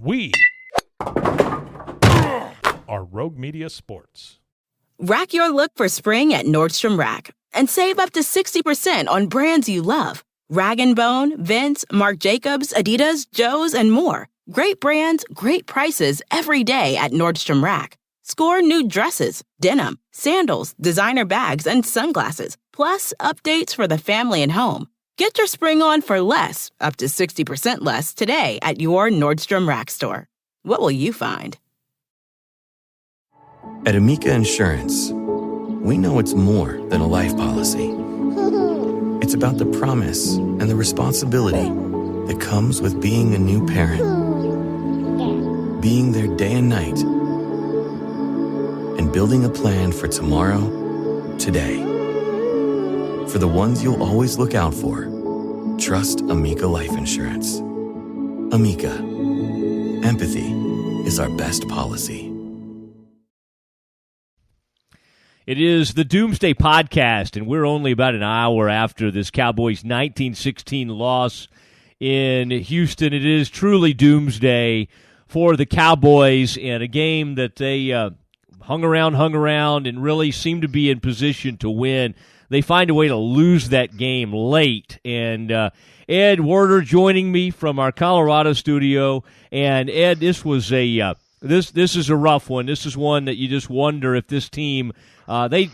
We are Rogue Media Sports. Rack your look for spring at Nordstrom Rack and save up to 60% on brands you love. Rag & Bone, Vince, Marc Jacobs, Adidas, Joe's, and more. Great brands, great prices every day at Nordstrom Rack. Score new dresses, denim, sandals, designer bags, and sunglasses, plus updates for the family and home. Get your spring on for less, up to 60% less, today at your Nordstrom Rack store. What will you find? At Amica Insurance, we know it's more than a life policy. It's about the promise and the responsibility that comes with being a new parent. Being there day and night, and building a plan for tomorrow, today. For the ones you'll always look out for, trust Amica Life Insurance. Amica. Empathy is our best policy. It is the Doomsday podcast, and we're only about an hour after this Cowboys 1916 loss in Houston. It is truly Doomsday for the Cowboys, and a game that they hung around, and really seemed to be in position to win. They find a way to lose that game late, and Ed Werder joining me from our Colorado studio. And Ed, this was a this is a rough one. This is one that you just wonder if this team they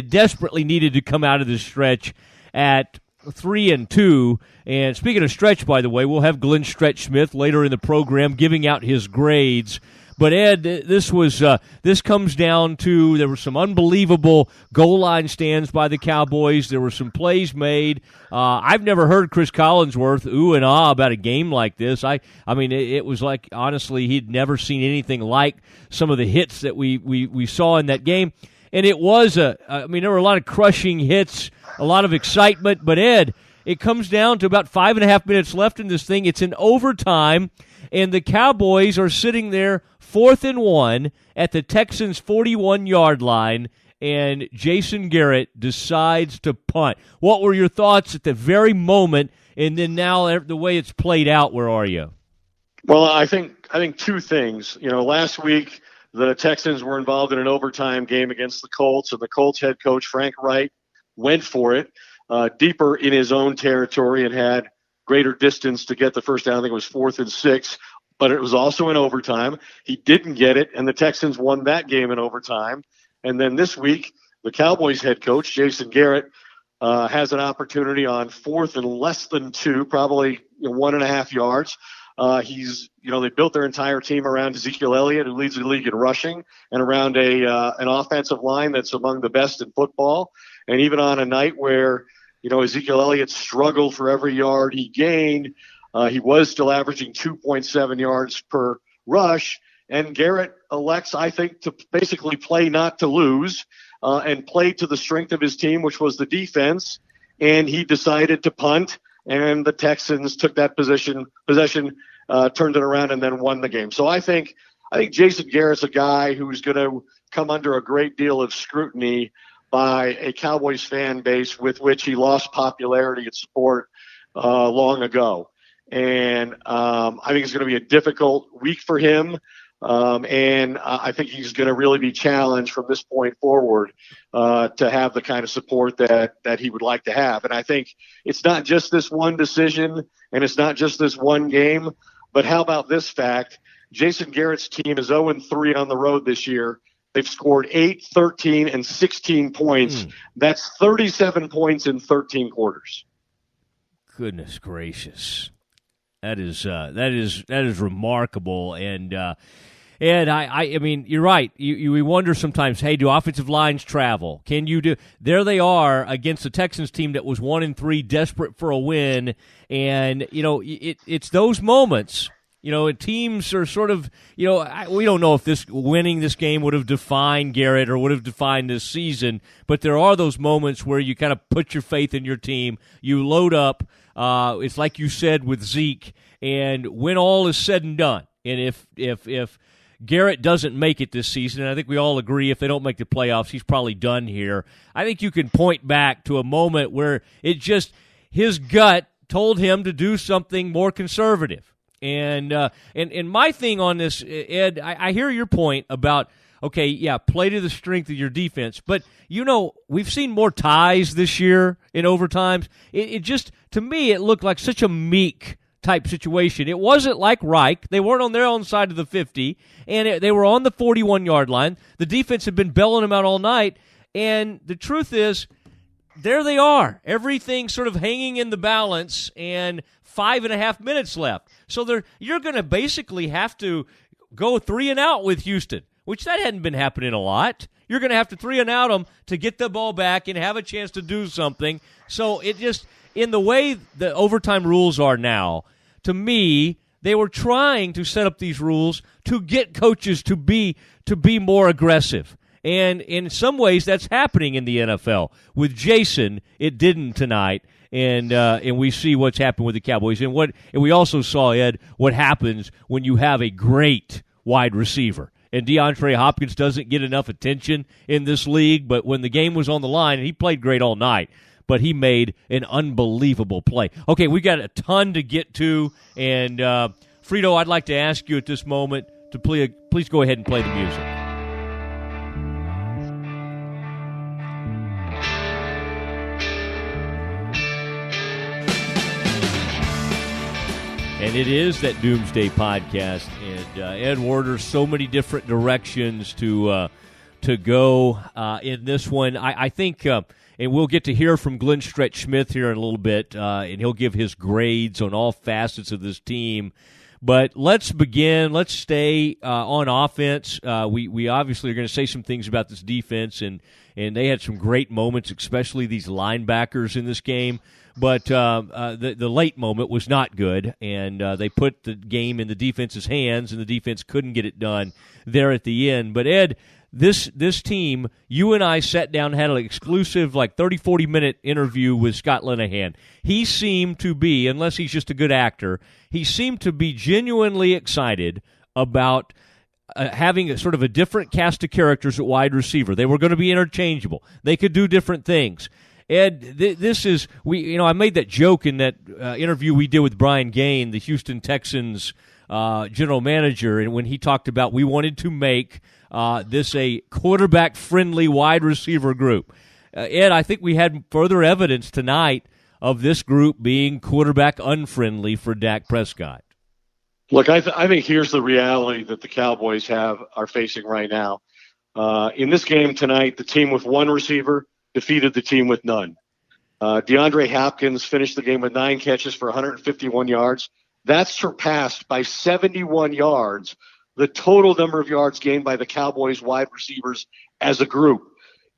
desperately needed to come out of this stretch at 3-2. And speaking of stretch, by the way, we'll have Glenn Stretch Smith later in the program giving out his grades. But Ed, this comes down to, there were some unbelievable goal line stands by the Cowboys. There were some plays made. I've never heard Chris Collinsworth ooh and ah about a game like this. I mean, it was like, honestly, he'd never seen anything like some of the hits that we saw in that game. And it was there were a lot of crushing hits, a lot of excitement. But Ed, it comes down to about 5.5 minutes left in this thing. It's in overtime, and the Cowboys are sitting there 4th and 1 at the Texans' 41-yard line, and Jason Garrett decides to punt. What were your thoughts at the very moment, and then now the way it's played out? Where are you? Well, I think two things. Last week the Texans were involved in an overtime game against the Colts, and the Colts head coach Frank Wright went for it deeper in his own territory and had greater distance to get the first down. I think it was 4th and 6. But it was also in overtime. He didn't get it, and the Texans won that game in overtime. And then this week, the Cowboys head coach, Jason Garrett, has an opportunity on 4th and less than 2, probably 1.5 yards. They built their entire team around Ezekiel Elliott, who leads the league in rushing, and around an offensive line that's among the best in football. And even on a night where, Ezekiel Elliott struggled for every yard he gained, he was still averaging 2.7 yards per rush, and Garrett elects, I think, to basically play not to lose and play to the strength of his team, which was the defense, and he decided to punt, and the Texans took that possession, turned it around, and then won the game. So I think Jason Garrett's a guy who's going to come under a great deal of scrutiny by a Cowboys fan base with which he lost popularity and support long ago. And I think it's going to be a difficult week for him. And I think he's going to really be challenged from this point forward to have the kind of support that he would like to have. And I think it's not just this one decision and it's not just this one game, but how about this fact? Jason Garrett's team is 0-3 on the road this year. They've scored 8, 13, and 16 points. That's 37 points in 13 quarters. Goodness gracious. That is remarkable, and I mean, you're right. We wonder sometimes, hey, do offensive lines travel? Can you do? There they are against the Texans team that was 1-3, desperate for a win, and it's those moments. Teams are sort of, we don't know if winning this game would have defined Garrett or would have defined this season, but there are those moments where you kind of put your faith in your team, you load up. It's like you said with Zeke, and when all is said and done, and if Garrett doesn't make it this season, and I think we all agree if they don't make the playoffs, he's probably done here. I think you can point back to a moment where his gut told him to do something more conservative. And my thing on this, Ed, I hear your point about, okay, yeah, play to the strength of your defense. But, we've seen more ties this year in overtimes. It just, to me, it looked like such a meek type situation. It wasn't like Reich. They weren't on their own side of the 50, and they were on the 41-yard line. The defense had been belling them out all night, and the truth is, there they are. Everything sort of hanging in the balance, and 5.5 minutes left. So you're going to basically have to go 3 and out with Houston, which that hadn't been happening a lot. You're going to have to 3 and out them to get the ball back and have a chance to do something. So it just, in the way the overtime rules are now, to me, they were trying to set up these rules to get coaches to be more aggressive. And in some ways, that's happening in the NFL. With Jason, it didn't tonight, and we see what's happened with the Cowboys. And we also saw, Ed, what happens when you have a great wide receiver. And DeAndre Hopkins doesn't get enough attention in this league, but when the game was on the line, and he played great all night, but he made an unbelievable play. Okay, we got a ton to get to, and Frito, I'd like to ask you at this moment to please go ahead and play the music. And it is that Doomsday podcast, and Ed Werder, so many different directions to go in this one. I think, and we'll get to hear from Glenn Stretch Smith here in a little bit, and he'll give his grades on all facets of this team. But let's begin. Let's stay on offense. We obviously are going to say some things about this defense, and they had some great moments, especially these linebackers in this game. But the late moment was not good, and they put the game in the defense's hands, and the defense couldn't get it done there at the end. But, Ed, this team, you and I sat down and had an exclusive 30, 40-minute interview with Scott Linehan. He seemed to be, unless he's just a good actor, he seemed to be genuinely excited about having a sort of a different cast of characters at wide receiver. They were going to be interchangeable. They could do different things. Ed, this is I made that joke in that interview we did with Brian Gain, the Houston Texans general manager, and when he talked about we wanted to make this a quarterback-friendly wide receiver group. Ed, I think we had further evidence tonight of this group being quarterback-unfriendly for Dak Prescott. Look, I think here's the reality that the Cowboys are facing right now. In this game tonight, the team with one receiver defeated the team with none. DeAndre Hopkins finished the game with 9 catches for 151 yards. That's surpassed by 71 yards the total number of yards gained by the Cowboys wide receivers as a group.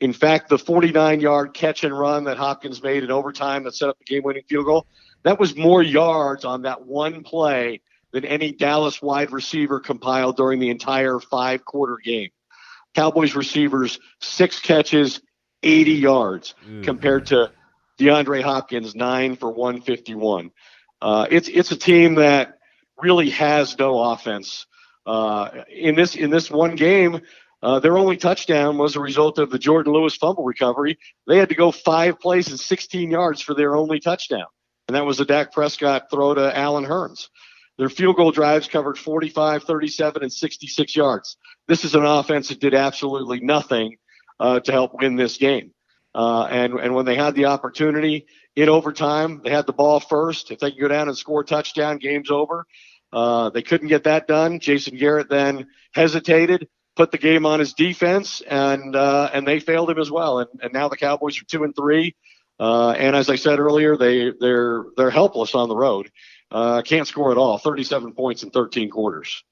In fact, the 49-yard catch and run that Hopkins made in overtime that set up the game-winning field goal, that was more yards on that one play than any Dallas wide receiver compiled during the entire 5-quarter game. Cowboys receivers, 6 catches, 80 yards compared to DeAndre Hopkins, 9 for 151. It's a team that really has no offense. In this one game, their only touchdown was a result of the Jordan Lewis fumble recovery. They had to go 5 plays and 16 yards for their only touchdown, and that was a Dak Prescott throw to Allen Hurns. Their field goal drives covered 45, 37, and 66 yards. This is an offense that did absolutely nothing to help win this game. And when they had the opportunity in overtime, they had the ball first. If they can go down and score a touchdown, game's over. They couldn't get that done. Jason Garrett then hesitated, put the game on his defense, and they failed him as well. And now the Cowboys are 2-3. And as I said earlier, they're helpless on the road. Can't score at all. 37 points in 13 quarters.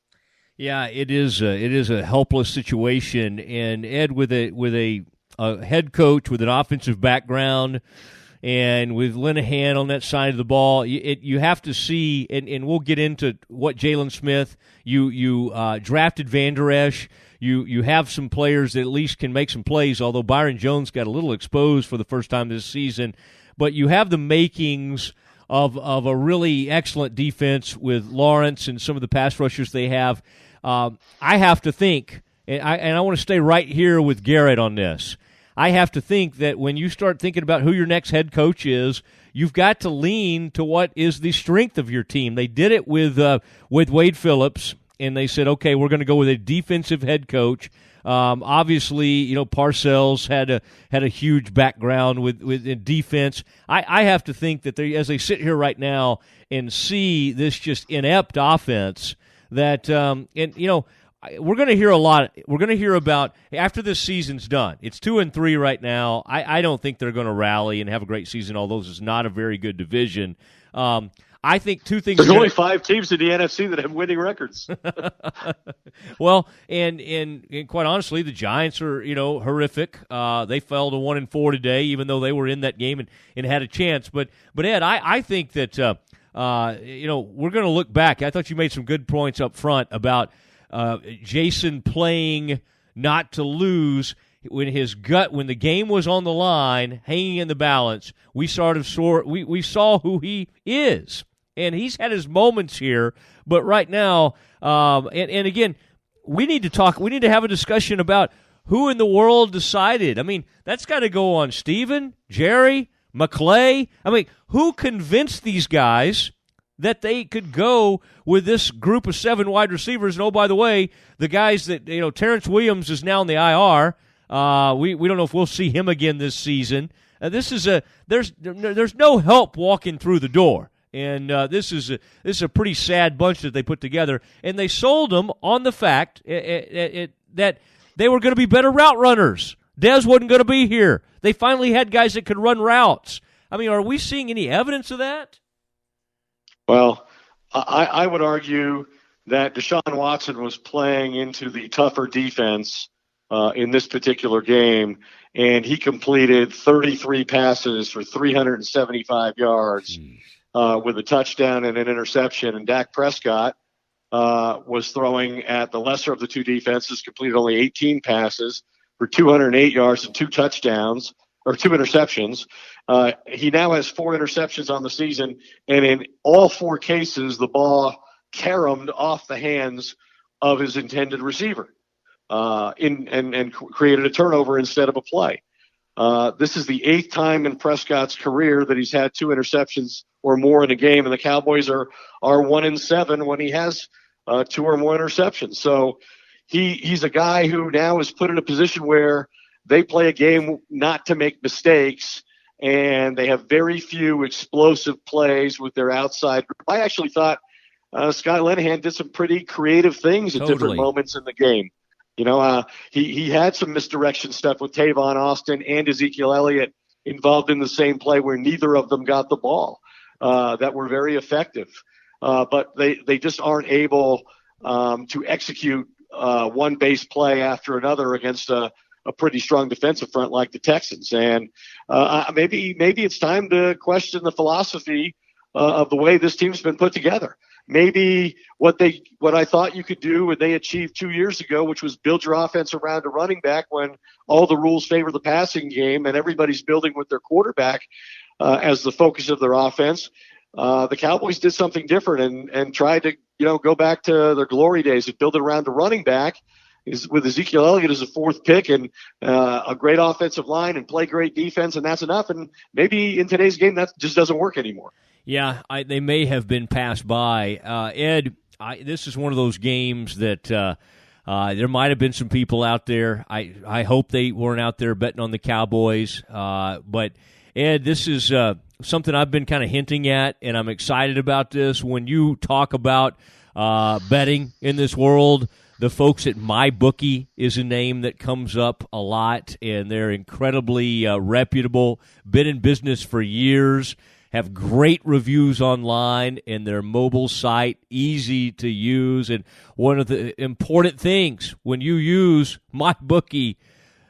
Yeah, it is a helpless situation. And Ed, with a head coach with an offensive background, and with Linehan on that side of the ball, you have to see, and we'll get into what Jalen Smith, you drafted Van Der Esch, you have some players that at least can make some plays, although Byron Jones got a little exposed for the first time this season, but you have the makings of a really excellent defense with Lawrence and some of the pass rushers they have. I have to think, and I want to stay right here with Garrett on this, I have to think that when you start thinking about who your next head coach is, you've got to lean to what is the strength of your team. They did it with Wade Phillips, and they said, okay, we're going to go with a defensive head coach. Obviously, Parcells had a huge background with defense. I have to think that as they sit here right now and see this just inept offense, that we're going to hear a lot. We're going to hear about after this season's done. It's 2-3 right now. I don't think they're going to rally and have a great season, although this is not a very good division. I think two things. There's only 5 teams in the NFC that have winning records. Well, and quite honestly, the Giants are horrific. They fell to 1-4 today, even though they were in that game and had a chance. But Ed, I think that we're going to look back. I thought you made some good points up front about Jason playing not to lose. When the game was on the line, hanging in the balance, we saw who he is. And he's had his moments here, but right now, and again, we need to have a discussion about who in the world decided. I mean, that's got to go on Steven, Jerry, McClay. I mean, who convinced these guys that they could go with this group of 7 wide receivers? And oh, by the way, the guys that, Terrence Williams is now in the IR. We don't know if we'll see him again this season. There's no help walking through the door. And this is a pretty sad bunch that they put together, and they sold them on the fact that they were going to be better route runners. Dez wasn't going to be here. They finally had guys that could run routes. I mean, are we seeing any evidence of that? Well, I would argue that Deshaun Watson was playing into the tougher defense in this particular game, and he completed 33 passes for 375 yards. With a touchdown and an interception, and Dak Prescott was throwing at the lesser of the 2 defenses, completed only 18 passes for 208 yards and 2 touchdowns, or 2 interceptions. He now has 4 interceptions on the season, and in all 4 cases, the ball caromed off the hands of his intended receiver and created a turnover instead of a play. This is the 8th time in Prescott's career that he's had 2 interceptions or more in a game, and the Cowboys are 1-7 when he has 2 or more interceptions. So he's a guy who now is put in a position where they play a game not to make mistakes, and they have very few explosive plays with their outside group. I actually thought Scott Linehan did some pretty creative things at different moments in the game. He had some misdirection stuff with Tavon Austin and Ezekiel Elliott involved in the same play where neither of them got the ball that were very effective. But they just aren't able to execute one base play after another against a pretty strong defensive front like the Texans. And maybe it's time to question the philosophy of the way this team's been put together. Maybe what I thought you could do when they achieved 2 years ago, which was build your offense around a running back when all the rules favor the passing game and everybody's building with their quarterback as the focus of their offense. The Cowboys did something different and tried to go back to their glory days and build it around the running back with Ezekiel Elliott as a 4th pick and a great offensive line and play great defense, and that's enough. And maybe in today's game that just doesn't work anymore. Yeah, they may have been passed by. Ed, this is one of those games that there might have been some people out there. I hope they weren't out there betting on the Cowboys. But, Ed, this is something I've been kind of hinting at, and I'm excited about this. When you talk about betting in this world, the folks at MyBookie is a name that comes up a lot, and they're incredibly reputable, been in business for years, have great reviews online, and their mobile site easy to use. And one of the important things, when you use MyBookie,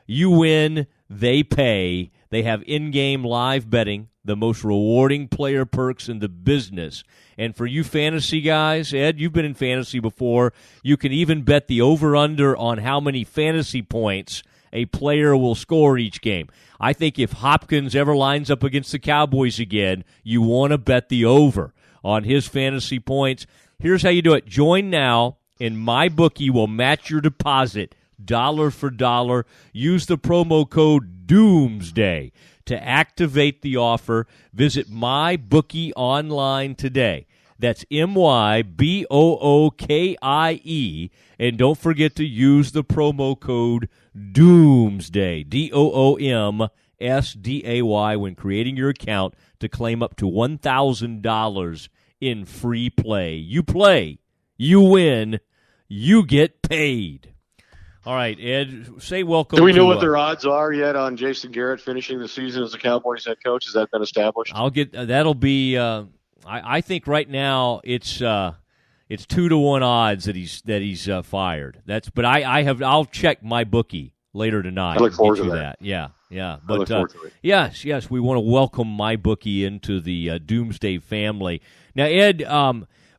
you win, they pay. They have in-game live betting, the most rewarding player perks in the business. And for you fantasy guys, Ed, you've been in fantasy before, you can even bet the over-under on how many fantasy points a player will score each game. I think if Hopkins ever lines up against the Cowboys again, you want to bet the over on his fantasy points. Here's how you do it. Join now, and MyBookie will match your deposit dollar for dollar. Use the promo code Doomsday to activate the offer. Visit MyBookie online today. That's MyBookie. And don't forget to use the promo code Doomsday, DOOMSDAY, when creating your account to claim up to $1,000 in free play. You win, you get paid. All right, Ed, say welcome. Do we know what their odds are yet on Jason Garrett finishing the season as the Cowboys head coach? Has that been established? That'll be. I think right now it's 2-1 odds that he's fired. But I'll check my bookie later tonight. I look forward to that. Yeah. But I look forward to it. Yes, we want to welcome my bookie into the Doomsday family. Now, Ed,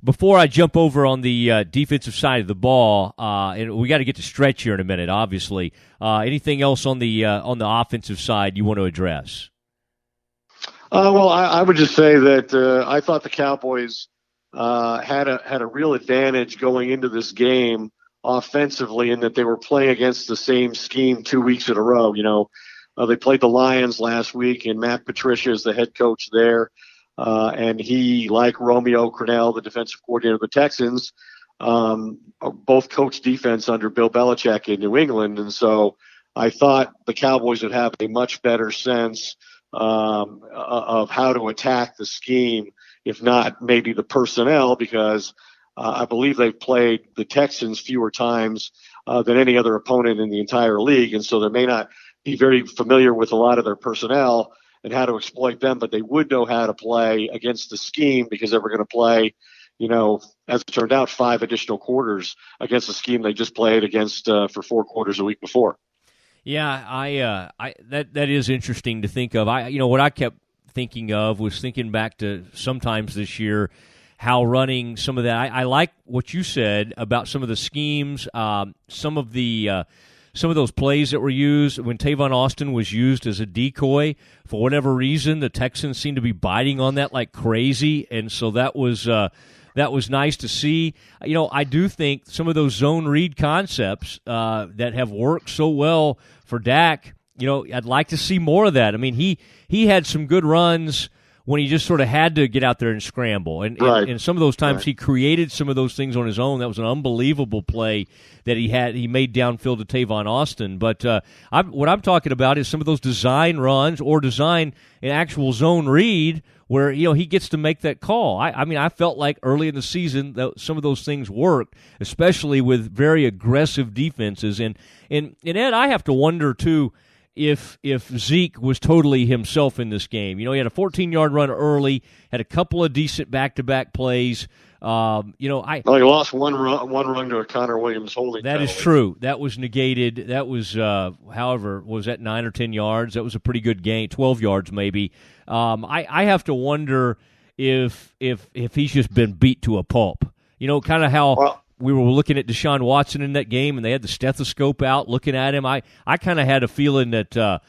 before I jump over on the defensive side of the ball, and we got to get to Stretch here in a minute, obviously. Anything else on the offensive side you want to address? Well, I would just say that I thought the Cowboys had a real advantage going into this game offensively in that they were playing against the same scheme 2 weeks in a row. They played the Lions last week, and Matt Patricia is the head coach there. And he, like Romeo Crennel, the defensive coordinator of the Texans, both coached defense under Bill Belichick in New England. And so I thought the Cowboys would have a much better sense of how to attack the scheme, if not maybe the personnel, because I believe they've played the Texans fewer times than any other opponent in the entire league. And so they may not be very familiar with a lot of their personnel and how to exploit them, but they would know how to play against the scheme because they were going to play, as it turned out, 5 additional quarters against the scheme they just played against for 4 quarters a week before. Yeah, that is interesting to think of. What I kept thinking of was thinking back to sometimes this year how running some of that. I like what you said about some of the schemes, some of those plays that were used when Tavon Austin was used as a decoy. For whatever reason, the Texans seemed to be biting on that like crazy, and so that was nice to see. I do think some of those zone read concepts that have worked so well for Dak, I'd like to see more of that. I mean, he had some good runs when he just sort of had to get out there and scramble. And some of those times he created some of those things on his own. That was an unbelievable play that he made downfield to Tavon Austin. But what I'm talking about is some of those design runs or design an actual zone read where he gets to make that call. I felt like early in the season that some of those things worked, especially with very aggressive defenses. And Ed, I have to wonder too if Zeke was totally himself in this game. He had a 14-yard run early, had a couple of decent back-to-back plays. He lost one run to a Connor Williams holding. That is true. That was negated. That was, however, was that 9 or 10 yards? That was a pretty good gain, 12 yards maybe. I have to wonder if he's just been beat to a pulp. Kind of how we were looking at Deshaun Watson in that game, and they had the stethoscope out looking at him. I kind of had a feeling that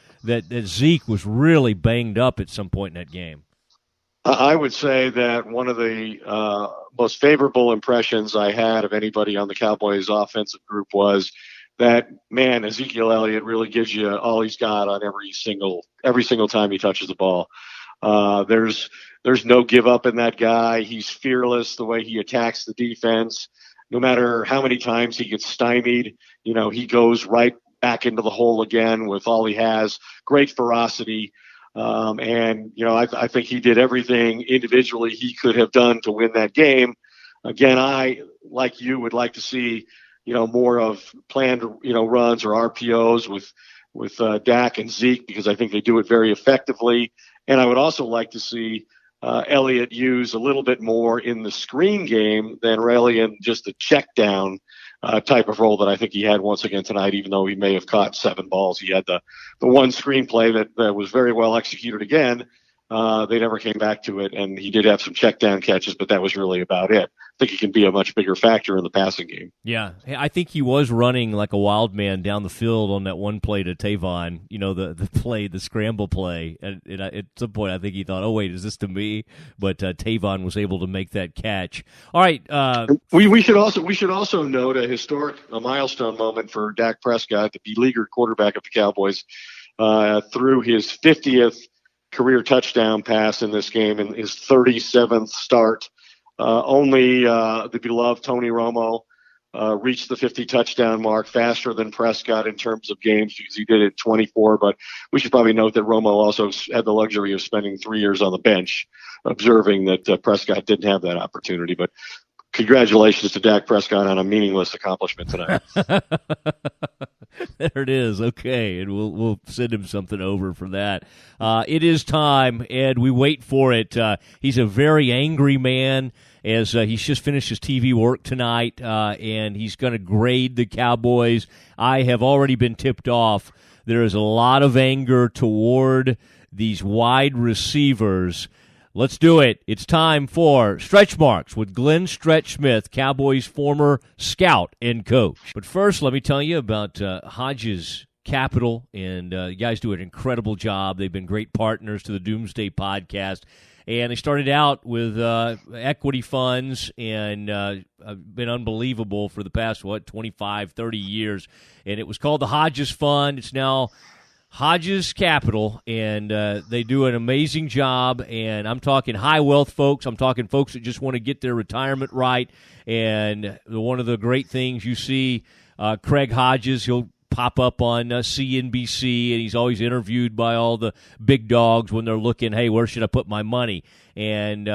Zeke was really banged up at some point in that game. I would say that one of the most favorable impressions I had of anybody on the Cowboys offensive group was that, man, Ezekiel Elliott really gives you all he's got on every single time he touches the ball. There's no give up in that guy. He's fearless the way he attacks the defense. No matter how many times he gets stymied, he goes right back into the hole again with all he has. Great ferocity. I think he did everything individually he could have done to win that game. Again, I, like you, would like to see, more of planned, runs or RPOs with Dak and Zeke, because I think they do it very effectively. And I would also like to see Elliott use a little bit more in the screen game than really in just a check down type of role that I think he had once again tonight, even though he may have caught 7 balls. He had the one screenplay that was very well executed again. They never came back to it, and he did have some check down catches, but that was really about it. I think he can be a much bigger factor in the passing game. Yeah, I think he was running like a wild man down the field on that one play to Tavon, the scramble play. And at some point, I think he thought, oh, wait, is this to me? But Tavon was able to make that catch. All right. We should also note a milestone moment for Dak Prescott, the beleaguered quarterback of the Cowboys, through his 50th career touchdown pass in this game in his 37th start. Only the beloved Tony Romo reached the 50 touchdown mark faster than Prescott in terms of games because he did it 24. But we should probably note that Romo also had the luxury of spending 3 years on the bench, observing that Prescott didn't have that opportunity. But congratulations to Dak Prescott on a meaningless accomplishment tonight. There it is. Okay, and we'll send him something over for that. It is time, Ed. We wait for it. He's a very angry man as he's just finished his TV work tonight, and he's going to grade the Cowboys. I have already been tipped off. There is a lot of anger toward these wide receivers. Let's do it. It's time for Stretch Marks with Glenn Stretch Smith, Cowboys' former scout and coach. But first, let me tell you about Hodges Capital, and you guys do an incredible job. They've been great partners to the Doomsday podcast, and they started out with equity funds and been unbelievable for the past, 25, 30 years, and it was called the Hodges Fund. It's now Hodges Capital, and they do an amazing job, and I'm talking high wealth folks. I'm talking folks that just want to get their retirement right, and one of the great things you see, Craig Hodges, he'll pop up on CNBC, and he's always interviewed by all the big dogs when they're looking, hey, where should I put my money? And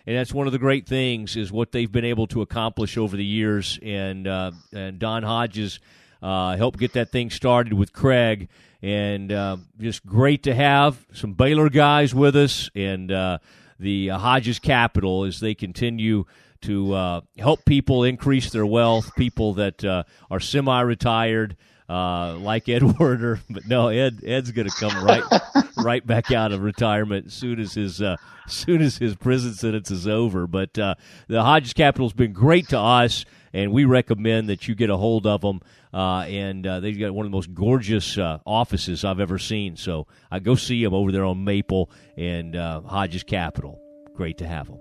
that's one of the great things is what they've been able to accomplish over the years, and Don Hodges helped get that thing started with Craig. And just great to have some Baylor guys with us, and the Hodges Capital as they continue to help people increase their wealth, people that are semi-retired like Ed Werder. But no, Ed's going to come right back out of retirement as soon as his prison sentence is over. But the Hodges Capital has been great to us, and we recommend that you get a hold of them. And they've got one of the most gorgeous offices I've ever seen. So I go see them over there on Maple and Hodges Capital. Great to have them.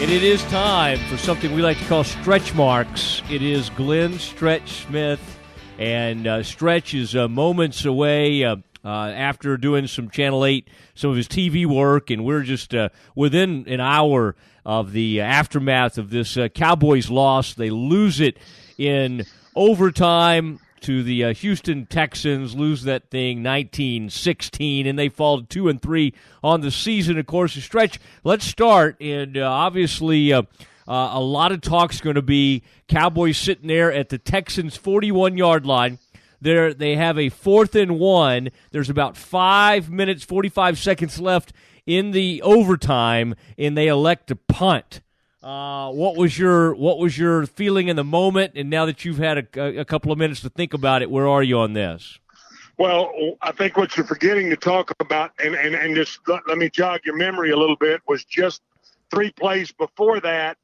And it is time for something we like to call Stretch Marks. It is Glenn Stretch Smith, and Stretch is moments away after doing some Channel 8, some of his TV work, and we're just within an hour of the aftermath of this Cowboys loss. They lose it in overtime to the Houston Texans, lose that thing 19-16, and they fall to 2-3 on the season. Of course, the Stretch, let's start, and obviously a lot of talk's going to be Cowboys sitting there at the Texans' 41-yard line. They have a 4th and 1. There's about 5 minutes, 45 seconds left in the overtime, and they elect to punt. What was your feeling in the moment? And now that you've had a couple of minutes to think about it, where are you on this? Well, I think what you're forgetting to talk about, and just let me jog your memory a little bit, was just 3 plays before that,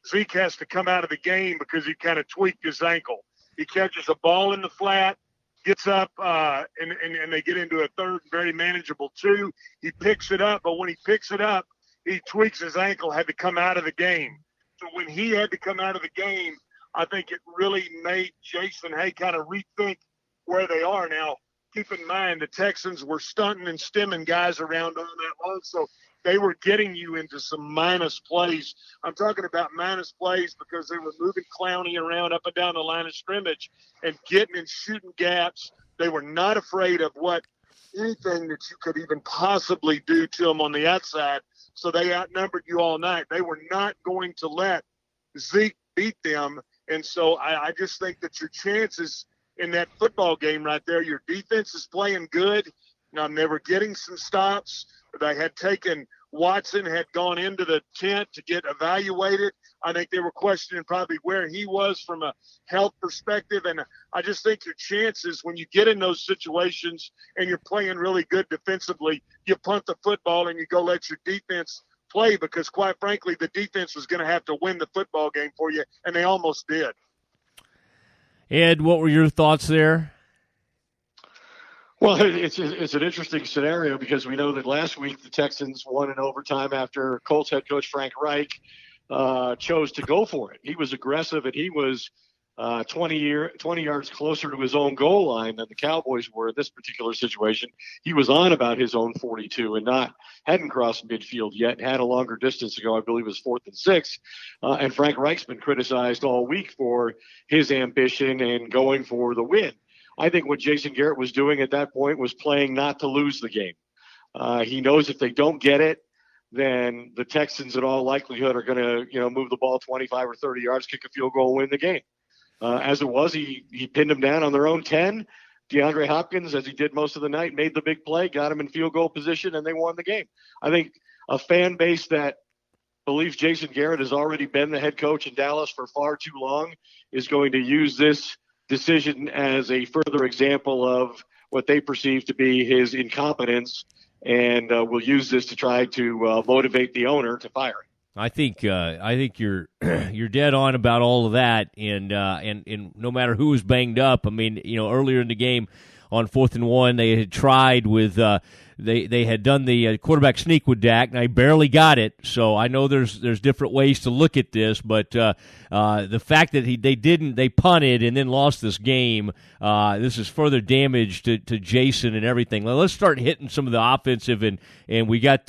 Zeke has to come out of the game because he kind of tweaked his ankle. He catches a ball in the flat, gets up, and they get into a third very manageable 2. He picks it up, but when he picks it up, he tweaks his ankle, had to come out of the game. So when he had to come out of the game, I think it really made Jason Hay kind of rethink where they are now. Keep in mind, the Texans were stunting and stemming guys around all that long, so they were getting you into some minus plays. I'm talking about minus plays because they were moving Clowney around up and down the line of scrimmage and getting and shooting gaps. They were not afraid of anything that you could even possibly do to them on the outside, so they outnumbered you all night. They were not going to let Zeke beat them, and so I just think that your chances in that football game right there, your defense is playing good. They were getting some stops. They had taken Watson, had gone into the tent to get evaluated. I think they were questioning probably where he was from a health perspective. And I just think your chances when you get in those situations and you're playing really good defensively, you punt the football and you go let your defense play, because quite frankly, the defense was going to have to win the football game for you, and they almost did. Ed, what were your thoughts there? Well, it's an interesting scenario because we know that last week the Texans won in overtime after Colts head coach Frank Reich chose to go for it. He was aggressive, and he was 20 yards closer to his own goal line than the Cowboys were in this particular situation. He was on about his own 42 and hadn't crossed midfield yet, had a longer distance to go. I believe it was 4th and 6. And Frank Reich's been criticized all week for his ambition and going for the win. I think what Jason Garrett was doing at that point was playing not to lose the game. He knows if they don't get it, then the Texans in all likelihood are going to, move the ball 25 or 30 yards, kick a field goal, and win the game. As it was, he pinned them down on their own 10. DeAndre Hopkins, as he did most of the night, made the big play, got him in field goal position, and they won the game. I think a fan base that believes Jason Garrett has already been the head coach in Dallas for far too long is going to use this decision as a further example of what they perceive to be his incompetence, and will use this to try to motivate the owner to fire him. I think you're you're dead on about all of that, and no matter who was banged up. I mean, earlier in the game on 4th and 1, they had tried with they had done the quarterback sneak with Dak, and I barely got it. So I know there's different ways to look at this, but the fact that they punted and then lost this game, this is further damage to Jason and everything. Let's start hitting some of the offensive, and we got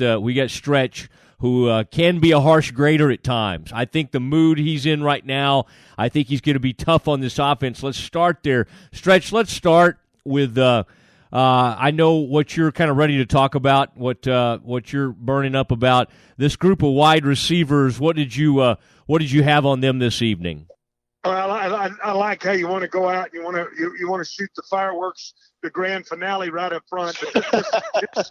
Stretch, who can be a harsh grader at times. I think the mood he's in right now, I think he's going to be tough on this offense. Let's start there. Stretch, let's start with I know what you're kind of ready to talk about, what you're burning up about. This group of wide receivers, what did you have on them this evening? Well, I like how you want to go out. You want to shoot the fireworks, the grand finale right up front. But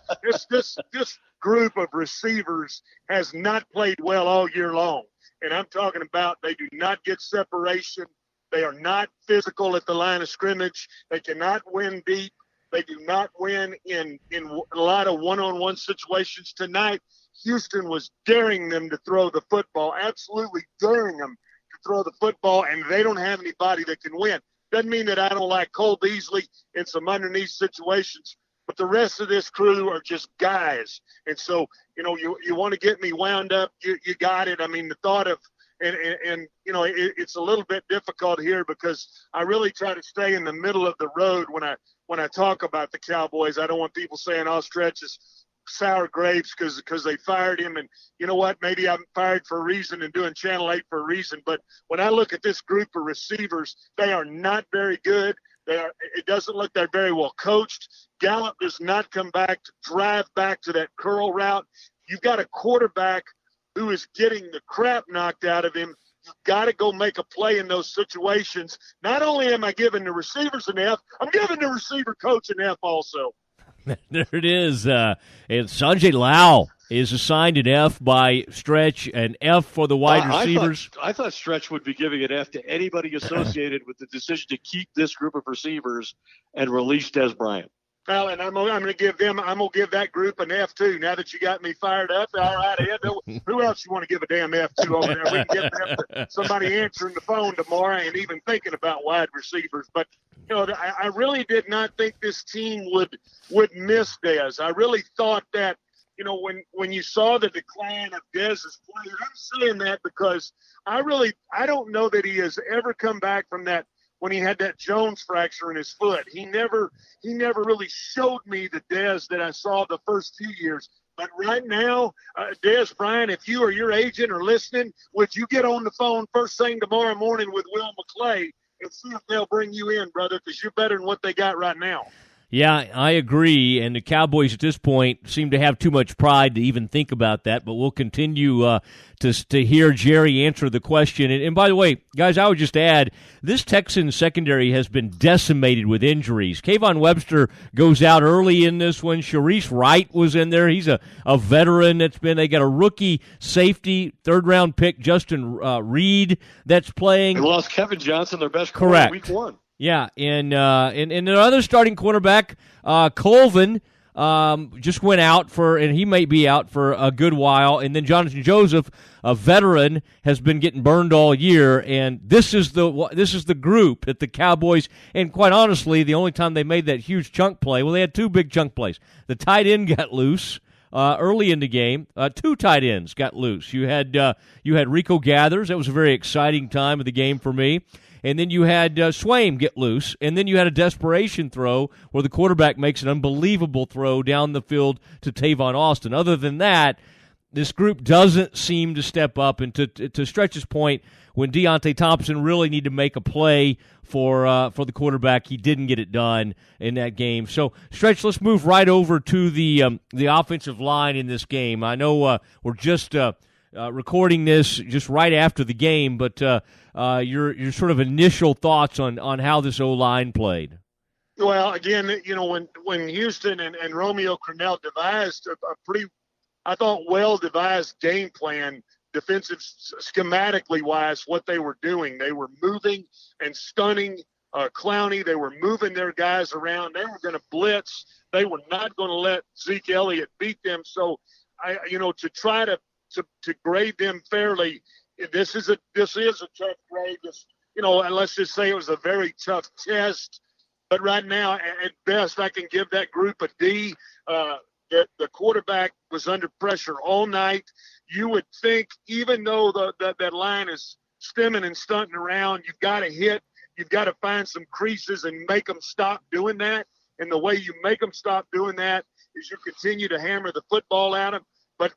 this group of receivers has not played well all year long, and I'm talking about they do not get separation. They are not physical at the line of scrimmage. They cannot win deep. They do not win in a lot of one-on-one situations. Tonight, Houston was daring them to throw the football, absolutely daring them to throw the football, and they don't have anybody that can win. Doesn't mean that I don't like Cole Beasley in some underneath situations, but the rest of this crew are just guys. And so, you want to get me wound up, you got it. I mean, the thought of and it's a little bit difficult here because I really try to stay in the middle of the road when I talk about the Cowboys. I don't want people saying, Stretch is sour grapes because they fired him. And you know what? Maybe I'm fired for a reason and doing Channel 8 for a reason. But when I look at this group of receivers, they are not very good. It doesn't look they're very well coached. Gallup does not come back to drive back to that curl route. You've got a quarterback who is getting the crap knocked out of him. You've got to go make a play in those situations. Not only am I giving the receivers an F, I'm giving the receiver coach an F also. There it is. And Sanjay Lau is assigned an F by Stretch, an F for the wide receivers. I thought Stretch would be giving an F to anybody associated with the decision to keep this group of receivers and release Des Bryant. Well, and I'm going to give that group an F too. Now that you got me fired up, all right, Ed. Who else you want to give a damn F to over there? We can get somebody answering the phone tomorrow and even thinking about wide receivers. But I really did not think this team would miss Dez. I really thought that when you saw the decline of Dez's play, I'm saying that because I don't know that he has ever come back from that. When he had that Jones fracture in his foot, he never really showed me the Dez that I saw the first 2 years. But right now, Dez Bryant, if you or your agent are listening, would you get on the phone first thing tomorrow morning with Will McClay and see if they'll bring you in, brother, because you're better than what they got right now. Yeah, I agree. And the Cowboys at this point seem to have too much pride to even think about that. But we'll continue to hear Jerry answer the question. And by the way, guys, I would just add, this Texans secondary has been decimated with injuries. Kayvon Webster goes out early in this one. Sharice Wright was in there. He's a veteran they got a rookie safety, third-round pick, Justin Reed, that's playing. They lost Kevin Johnson, their best corner, Correct. week one. Yeah, and the other starting quarterback, Colvin, just went out and he may be out for a good while. And then Jonathan Joseph, a veteran, has been getting burned all year. And this is the group that the Cowboys, and quite honestly, the only time they made that huge chunk play, well, they had two big chunk plays. The tight end got loose early in the game. Two tight ends got loose. You had Rico Gathers. That was a very exciting time of the game for me. And then you had Swaim get loose, and then you had a desperation throw where the quarterback makes an unbelievable throw down the field to Tavon Austin. Other than that, this group doesn't seem to step up. And to Stretch's point, when Deontay Thompson really needed to make a play for the quarterback, he didn't get it done in that game. So, Stretch, let's move right over to the offensive line in this game. I know we're just recording this just right after the game, but your sort of initial thoughts on how this O-line played. Well, again, when Houston and Romeo Crennel devised a pretty, I thought, well-devised game plan, defensive schematically wise, what they were doing. They were moving and stunning Clowney. They were moving their guys around. They were going to blitz. They were not going to let Zeke Elliott beat them. So, to try to grade them fairly, this is a tough grade. And let's just say it was a very tough test. But right now, at best, I can give that group a D. The quarterback was under pressure all night. You would think, even though that line is stemming and stunting around, you've got to hit. You've got to find some creases and make them stop doing that. And the way you make them stop doing that is you continue to hammer the football at them. But,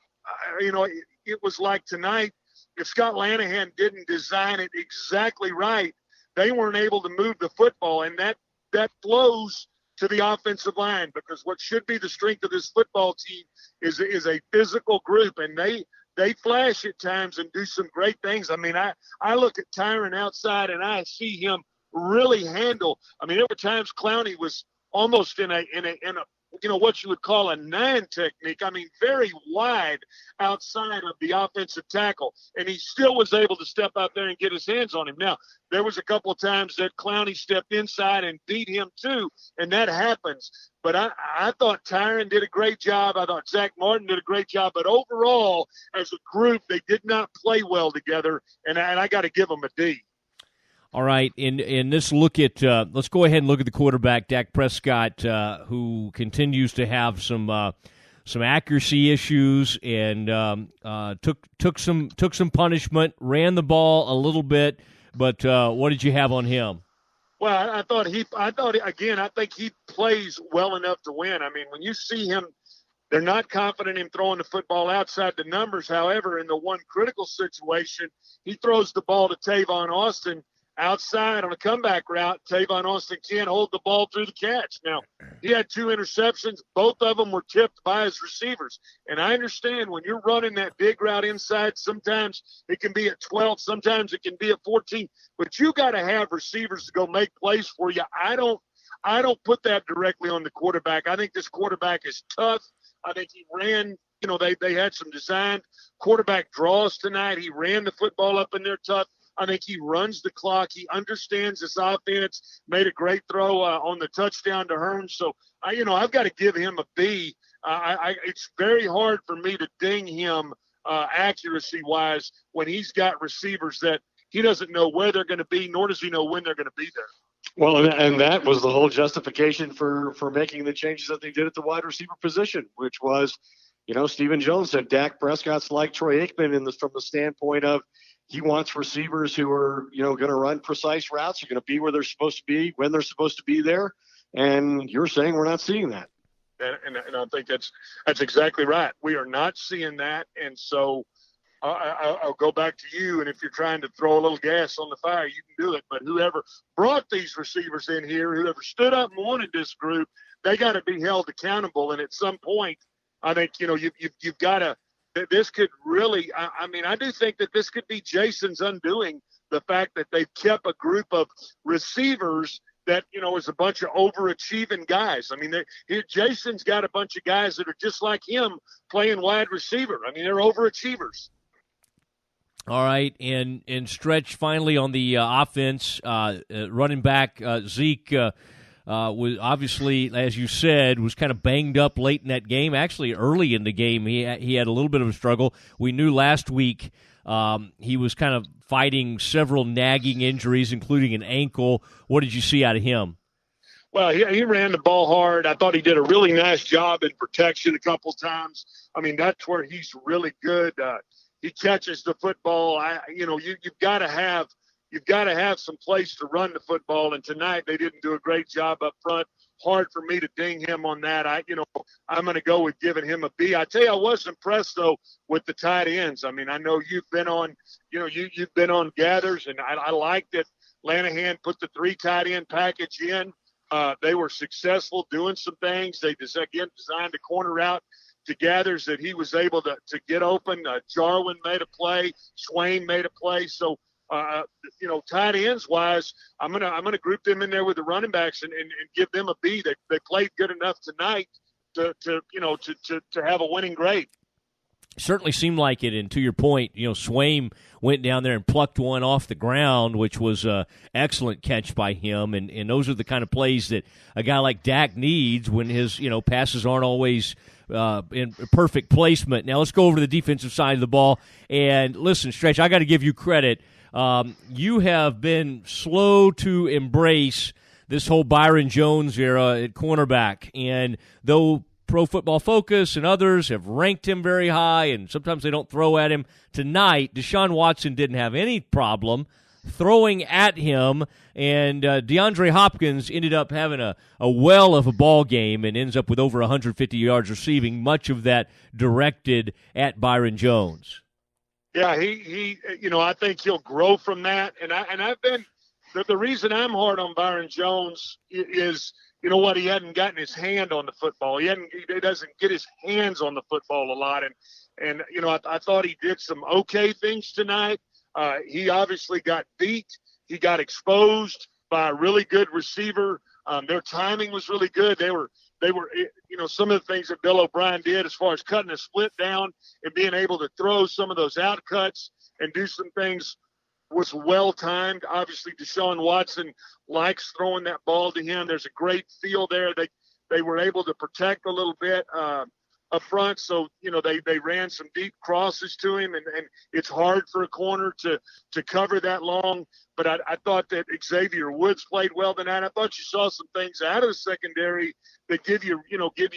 it was like tonight, if Scott Lanahan didn't design it exactly right, they weren't able to move the football. And that flows to the offensive line, because what should be the strength of this football team is a physical group. And they flash at times and do some great things. I mean, I look at Tyron outside and I see him really handle. I mean, there were times Clowney was almost in a what you would call a 9 technique. I mean, very wide outside of the offensive tackle, and he still was able to step out there and get his hands on him. Now, there was a couple of times that Clowney stepped inside and beat him too, and that happens. But I thought Tyron did a great job. I thought Zach Martin did a great job. But overall, as a group, they did not play well together, and I got to give them a D. All right, and let's look at let's go ahead and look at the quarterback, Dak Prescott, who continues to have some accuracy issues and took some punishment, ran the ball a little bit, but what did you have on him? Well, I think he plays well enough to win. I mean, when you see him, they're not confident in throwing the football outside the numbers. However, in the one critical situation, he throws the ball to Tavon Austin outside on a comeback route. Tavon Austin can't hold the ball through the catch. Now, he had 2 interceptions. Both of them were tipped by his receivers. And I understand when you're running that big route inside, sometimes it can be at 12, sometimes it can be at 14. But you got to have receivers to go make plays for you. I don't put that directly on the quarterback. I think this quarterback is tough. I think he ran. They had some designed quarterback draws tonight. He ran the football up in there tough. I think he runs the clock. He understands this offense. Made a great throw on the touchdown to Hearns. So, I've got to give him a B. It's very hard for me to ding him accuracy-wise when he's got receivers that he doesn't know where they're going to be, nor does he know when they're going to be there. Well, and that was the whole justification for making the changes that they did at the wide receiver position, which was, Stephen Jones said Dak Prescott's like Troy Aikman from the standpoint of, he wants receivers who are, going to run precise routes. You're going to be where they're supposed to be, when they're supposed to be there. And you're saying we're not seeing that. And I think that's exactly right. We are not seeing that. And so I'll go back to you. And if you're trying to throw a little gas on the fire, you can do it. But whoever brought these receivers in here, whoever stood up and wanted this group, they got to be held accountable. And at some point, I think, you've got to, this could really, I do think that this could be Jason's undoing, the fact that they've kept a group of receivers that, is a bunch of overachieving guys. I mean, Jason's got a bunch of guys that are just like him playing wide receiver. I mean, they're overachievers. All right, and Stretch finally on the offense, running back Zeke was obviously, as you said, was kind of banged up late in that game. Actually, early in the game, he had a little bit of a struggle. We knew last week he was kind of fighting several nagging injuries, including an ankle. What did you see out of him? Well, he ran the ball hard. I thought he did a really nice job in protection a couple times. I mean, that's where he's really good. He catches the football. You've got to have some place to run the football. And tonight they didn't do a great job up front. Hard for me to ding him on that. I'm going to go with giving him a B. I tell you, I was impressed though with the tight ends. I mean, I know you've been on, you've been on gathers, and I like that Lanahan put the 3 tight end package in. They were successful doing some things. They designed a corner route to gathers that he was able to get open. Jarwin made a play. Swain made a play. So, tight ends wise, I'm gonna group them in there with the running backs and give them a B. They played good enough tonight to have a winning grade. Certainly seemed like it, and to your point, Swain went down there and plucked one off the ground, which was an excellent catch by him, and those are the kind of plays that a guy like Dak needs when his passes aren't always in perfect placement. Now let's go over to the defensive side of the ball, and listen, Stretch, I got to give you credit. You have been slow to embrace this whole Byron Jones era at cornerback, and though Pro Football Focus and others have ranked him very high, and sometimes they don't throw at him. Tonight, Deshaun Watson didn't have any problem throwing at him, and DeAndre Hopkins ended up having a well of a ball game and ends up with over 150 yards receiving, much of that directed at Byron Jones. Yeah, he I think he'll grow from that, and I've been the reason I'm hard on Byron Jones is. He hadn't gotten his hand on the football. He doesn't get his hands on the football a lot. And I thought he did some okay things tonight. He obviously got beat. He got exposed by a really good receiver. Their timing was really good. They were some of the things that Bill O'Brien did as far as cutting a split down and being able to throw some of those out cuts and do some things was well timed. Obviously, Deshaun Watson likes throwing that ball to him. There's a great feel there. They were able to protect a little bit up front, so they ran some deep crosses to him, and it's hard for a corner to cover that long. But I thought that Xavier Woods played well tonight. I thought you saw some things out of the secondary that give you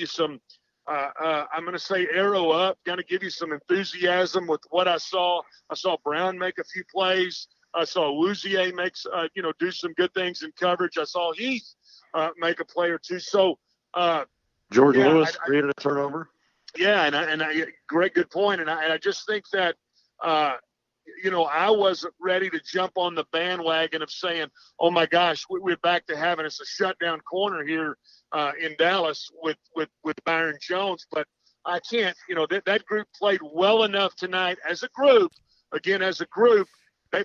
some. I'm going to say arrow up, going to give you some enthusiasm with what I saw. I saw Brown make a few plays. I saw Wouzier do some good things in coverage. I saw Heath make a play or two. So George Lewis created a turnover. Yeah, and great, good point. And I just think that I wasn't ready to jump on the bandwagon of saying, oh my gosh, we're back to having us a shutdown corner here in Dallas with Byron Jones. But I can't, that group played well enough tonight as a group. Again, as a group,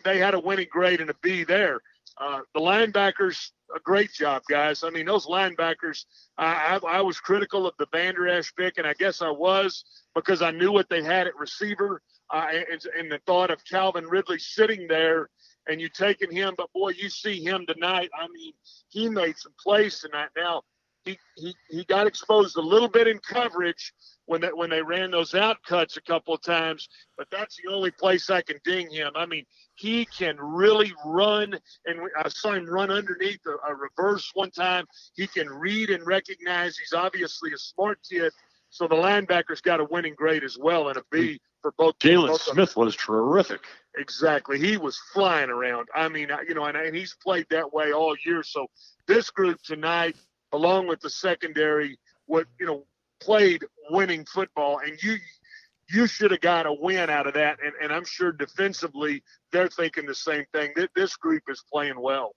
they had a winning grade and a B there. The linebackers, a great job, guys. I mean, those linebackers, I was critical of the Vander Esch pick, and I guess I was because I knew what they had at receiver and the thought of Calvin Ridley sitting there and you taking him. But, boy, you see him tonight. I mean, he made some plays tonight. Now, he got exposed a little bit in coverage when they ran those out cuts a couple of times, but that's the only place I can ding him. I mean, he can really run, and I saw him run underneath a reverse one time. He can read and recognize. He's obviously a smart kid, so the linebackers got a winning grade as well and a B for both. Jalen Smith was terrific. Exactly. He was flying around. I mean, and he's played that way all year. So this group tonight, along with the secondary, played winning football, and you should have got a win out of that. And I'm sure defensively they're thinking the same thing. This group is playing well.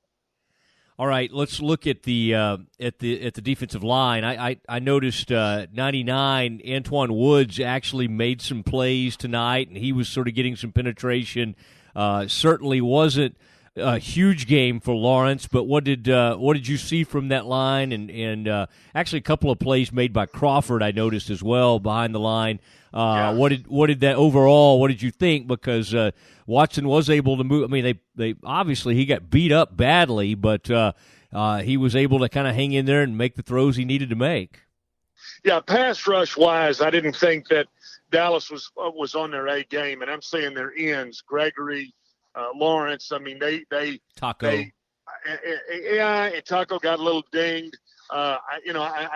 All right, let's look at the defensive line. I noticed 99 Antoine Woods actually made some plays tonight, and he was sort of getting some penetration. Certainly wasn't a huge game for Lawrence, but what did you see from that line? And actually a couple of plays made by Crawford I noticed as well behind the line. What did that overall? What did you think? Because Watson was able to move. I mean, they obviously he got beat up badly, but he was able to kind of hang in there and make the throws he needed to make. Yeah, pass rush wise, I didn't think that Dallas was on their A game, and I'm saying their ends, Gregory, Lawrence. I mean, they Taco. And Taco got a little dinged. I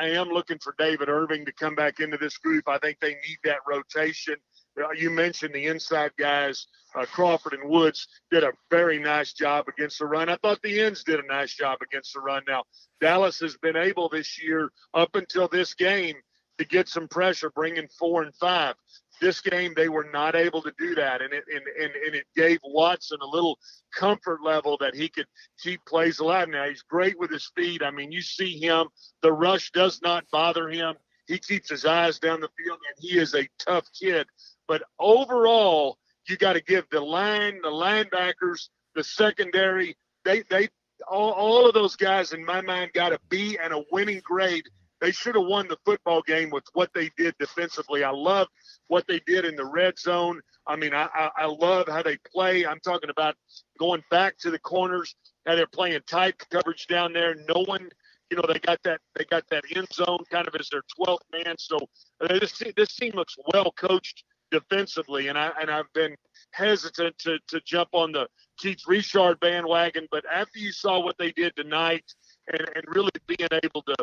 am looking for David Irving to come back into this group. I think they need that rotation. You mentioned the inside guys, Crawford and Woods did a very nice job against the run. I thought the ends did a nice job against the run. Now, Dallas has been able this year, up until this game, to get some pressure, bringing 4 and 5. This game, they were not able to do that, and it gave Watson a little comfort level that he could keep plays alive. Now, he's great with his feet. I mean, you see him. The rush does not bother him. He keeps his eyes down the field, and he is a tough kid. But overall, you got to give the linebackers, the secondary, all of those guys, in my mind, got a B and a winning grade. They should have won the football game with what they did defensively. I love what they did in the red zone. I mean, I love how they play. I'm talking about going back to the corners, how they're playing tight coverage down there. No one, they got that end zone kind of as their 12th man. So this team looks well coached defensively, and I've been hesitant to jump on the Keith Richard bandwagon, but after you saw what they did tonight and really being able to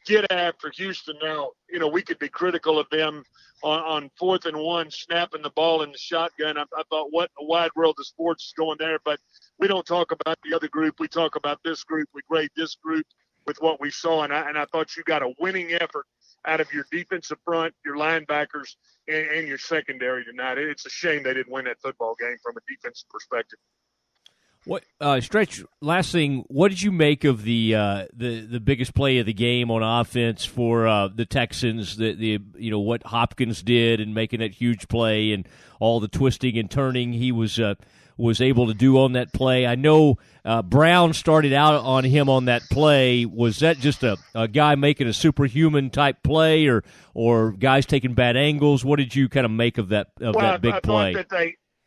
get after Houston now, we could be critical of them on 4th and 1, snapping the ball in the shotgun. I thought, what a wide world of sports is going there, but we don't talk about the other group. We talk about this group. We grade this group with what we saw, and I thought you got a winning effort out of your defensive front, your linebackers, and your secondary tonight. It's a shame they didn't win that football game from a defensive perspective. What Stretch? Last thing, what did you make of the biggest play of the game on offense for the Texans? The what Hopkins did and making that huge play and all the twisting and turning he was able to do on that play. I know Brown started out on him on that play. Was that just a guy making a superhuman type play, or guys taking bad angles? What did you kind of make of that big play?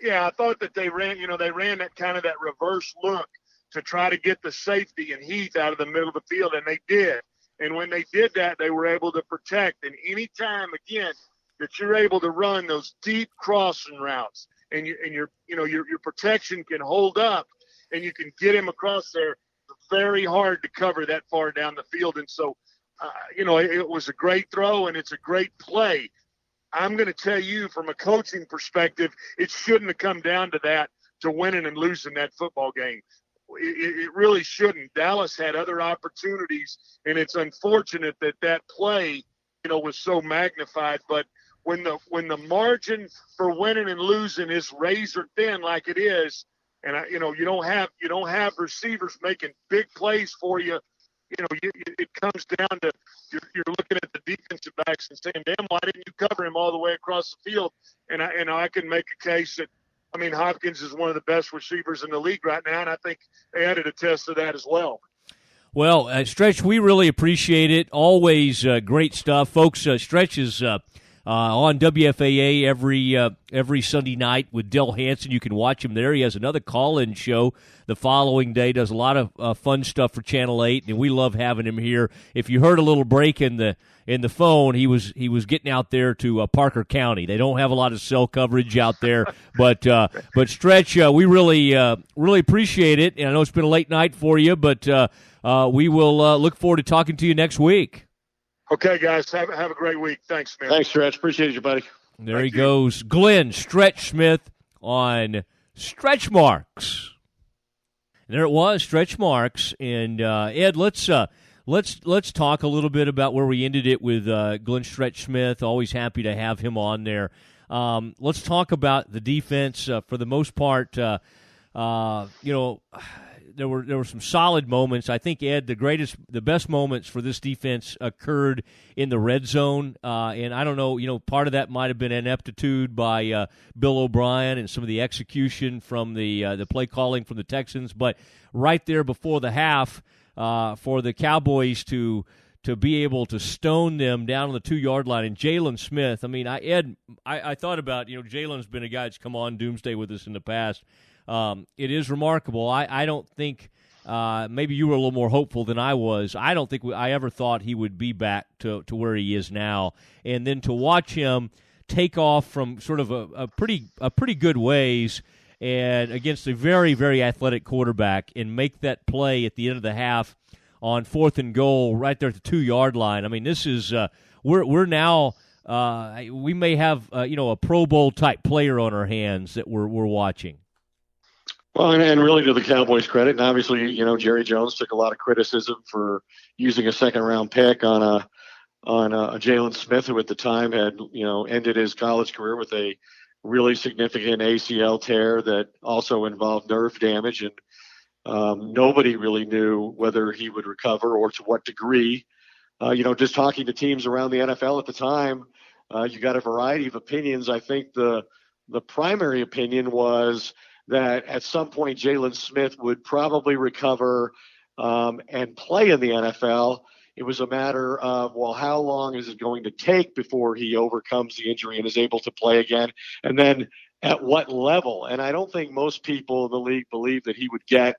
I thought that they ran that kind of that reverse look to try to get the safety and Heath out of the middle of the field, and they did. And when they did that, they were able to protect. And any time, again, that you're able to run those deep crossing routes and your protection can hold up and you can get him across there, it's very hard to cover that far down the field. And so, it was a great throw and it's a great play. I'm going to tell you from a coaching perspective, it shouldn't have come down to that, to winning and losing that football game. It really shouldn't. Dallas had other opportunities, and it's unfortunate that play, was so magnified. But when the margin for winning and losing is razor thin like it is, and you don't have receivers making big plays for you, it comes down to you're looking at the defensive backs and saying, damn, why didn't you cover him all the way across the field? And I can make a case that, Hopkins is one of the best receivers in the league right now, and I think they added a test to that as well. Well, Stretch, we really appreciate it. Always great stuff. Folks, Stretch is on WFAA every Sunday night with Del Hansen. You can watch him there. He has another call-in show the following day, does a lot of fun stuff for Channel 8, and we love having him here. If you heard a little break in the phone, he was getting out there to Parker County. They don't have a lot of cell coverage out there, but Stretch, we really appreciate it. And I know it's been a late night for you, but we will look forward to talking to you next week. Okay, guys, have a great week. Thanks, man. Thanks, Stretch. Appreciate you, buddy. There he goes, Glenn Stretch Smith on Stretch Marks. And there it was, Stretch Marks. And Ed, let's talk a little bit about where we ended it with Glenn Stretch Smith. Always happy to have him on there. Let's talk about the defense. For the most part, there were some solid moments. I think, Ed, the best moments for this defense occurred in the red zone, and I don't know, part of that might have been ineptitude by Bill O'Brien and some of the execution from the play calling from the Texans, but right there before the half, for the Cowboys to be able to stone them down on the 2-yard line. And Jalen Smith, I thought about, Jalen's been a guy that's come on Doomsday with us in the past. It is remarkable. I don't think maybe you were a little more hopeful than I was. I don't think I ever thought he would be back to where he is now. And then to watch him take off from sort of a pretty good ways and against a very, very athletic quarterback and make that play at the end of the half on 4th and goal right there at the 2-yard line. I mean, this is we're now we may have a Pro Bowl type player on our hands that we're watching. Well, and really to the Cowboys' credit, and obviously, Jerry Jones took a lot of criticism for using a second-round pick on a Jalen Smith, who at the time had, ended his college career with a really significant ACL tear that also involved nerve damage, and nobody really knew whether he would recover or to what degree. Just talking to teams around the NFL at the time, you got a variety of opinions. I think the primary opinion was that at some point Jalen Smith would probably recover and play in the NFL. It was a matter of, well, how long is it going to take before he overcomes the injury and is able to play again? And then at what level? And I don't think most people in the league believe that he would get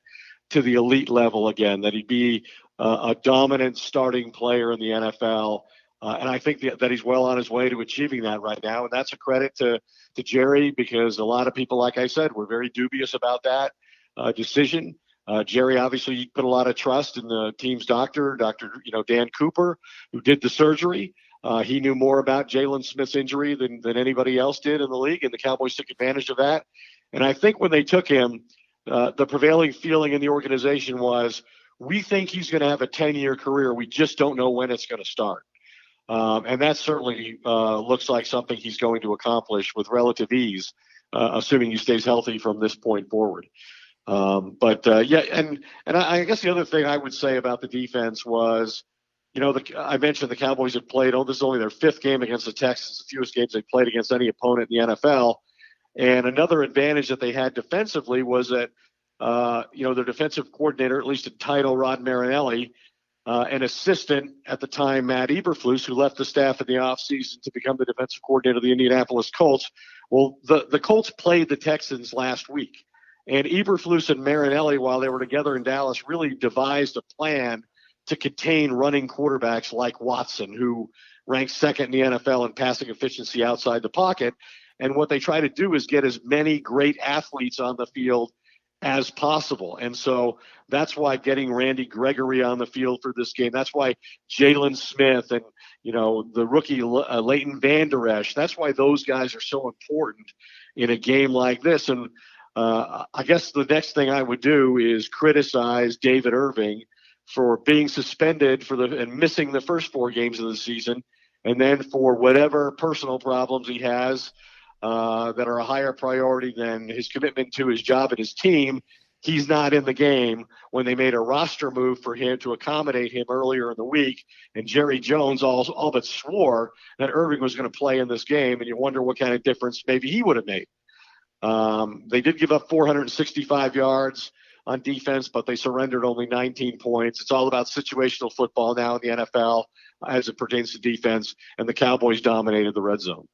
to the elite level again, that he'd be a dominant starting player in the NFL. And I think that he's well on his way to achieving that right now. And that's a credit to Jerry, because a lot of people, like I said, were very dubious about that decision. Jerry obviously put a lot of trust in the team's Dr. Dan Cooper, who did the surgery. He knew more about Jalen Smith's injury than anybody else did in the league, and the Cowboys took advantage of that. And I think when they took him, the prevailing feeling in the organization was, we think he's going to have a 10-year career. We just don't know when it's going to start. And that certainly looks like something he's going to accomplish with relative ease, assuming he stays healthy from this point forward. And I guess the other thing I would say about the defense was, I mentioned the Cowboys have played, this is only their 5th game against the Texans, the fewest games they've played against any opponent in the NFL. And another advantage that they had defensively was that, their defensive coordinator, at least in title, Rod Marinelli, an assistant at the time, Matt Eberflus, who left the staff in the offseason to become the defensive coordinator of the Indianapolis Colts. Well, the Colts played the Texans last week. And Eberflus and Marinelli, while they were together in Dallas, really devised a plan to contain running quarterbacks like Watson, who ranks 2nd in the NFL in passing efficiency outside the pocket. And what they try to do is get as many great athletes on the field as possible. And so that's why getting Randy Gregory on the field for this game, that's why Jalen Smith and, the rookie Leighton Vander Esch, that's why those guys are so important in a game like this. And I guess the next thing I would do is criticize David Irving for being suspended and missing the first 4 games of the season, and then for whatever personal problems he has that are a higher priority than his commitment to his job and his team, he's not in the game when they made a roster move for him to accommodate him earlier in the week. And Jerry Jones all but swore that Irving was going to play in this game, and you wonder what kind of difference maybe he would have made. They did give up 465 yards on defense, but they surrendered only 19 points. It's all about situational football now in the NFL as it pertains to defense, and the Cowboys dominated the red zone.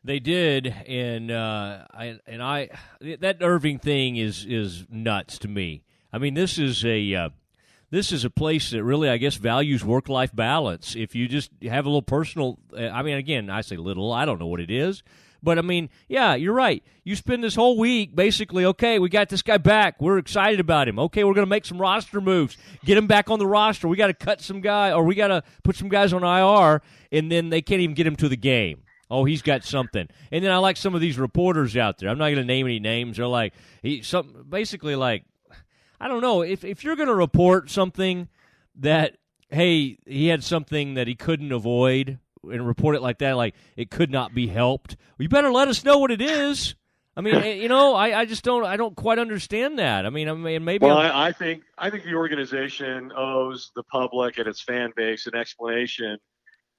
They did, and that Irving thing is nuts to me. I mean, this is a place that really, I guess, values work-life balance. If you just have a little personal, again, I say little, I don't know what it is. But, yeah, you're right. You spend this whole week basically, okay, we got this guy back. We're excited about him. Okay, we're going to make some roster moves. Get him back on the roster. We got to cut some guy, or we got to put some guys on IR, and then they can't even get him to the game. Oh, he's got something. And then I like some of these reporters out there. I'm not going to name any names. They're like, basically like, I don't know. If you're going to report something that, hey, he had something that he couldn't avoid, and report it like that, like it could not be helped, well, you better let us know what it is. I mean, I just don't quite understand that. I mean, maybe. Well, I think the organization owes the public and its fan base an explanation